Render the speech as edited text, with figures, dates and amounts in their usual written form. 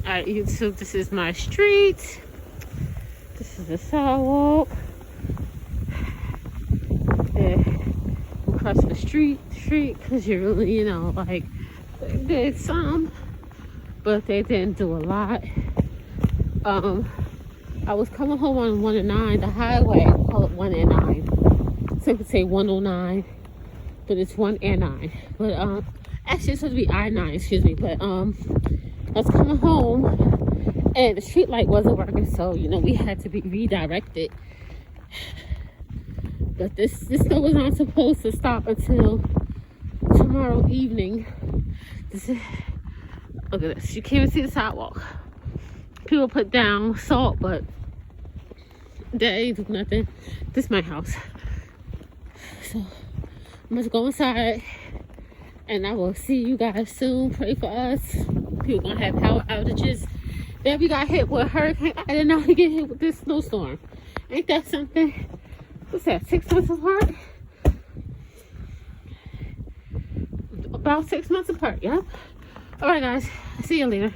Alright, YouTube, this is my street. This is the sidewalk. We'll cross the street, because you really, you know, like, they did some, but they didn't do a lot. I was coming home on 1 and 9, the highway, call it 1 and 9. Some could say 109, but it's 1 and 9. But, actually, it's supposed to be I-9, excuse me, but, I was coming home and the street light wasn't working, so you know we had to be redirected. But this snow was not supposed to stop until tomorrow evening. Look at this. You can't even see the sidewalk. People put down salt, but they ain't do nothing. This is my house. So I'm just go inside and I will see you guys soon. Pray for us. People gonna have power outages. Then we got hit with a hurricane. I did not get hit with this snowstorm. Ain't that something? What's that, 6 months apart? About 6 months apart, yep. Alright guys, see you later.